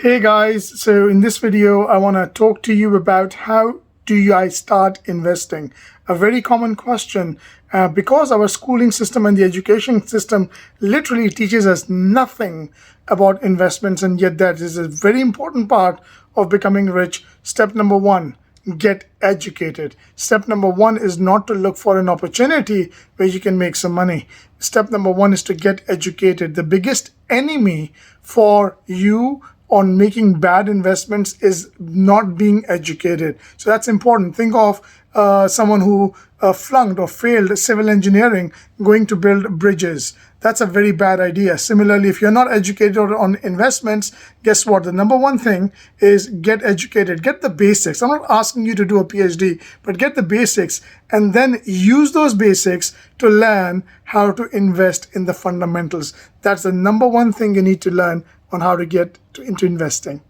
Hey guys, so in this video, I want to talk to you about how do I start investing? A very common question because our schooling system and the education system literally teaches us nothing about investments, and yet that is a very important part of becoming rich. Step number one, get educated. Step number one is not to look for an opportunity where you can make some money. Step number one is to get educated. The biggest enemy for you on making bad investments is not being educated. So that's important. Think of someone who flunked or failed civil engineering going to build bridges. That's a very bad idea. Similarly, if you're not educated on investments, guess what? The number one thing is get educated. Get the basics. I'm not asking you to do a PhD, but get the basics and then use those basics to learn how to invest in the fundamentals. That's the number one thing you need to learn on how to get into investing.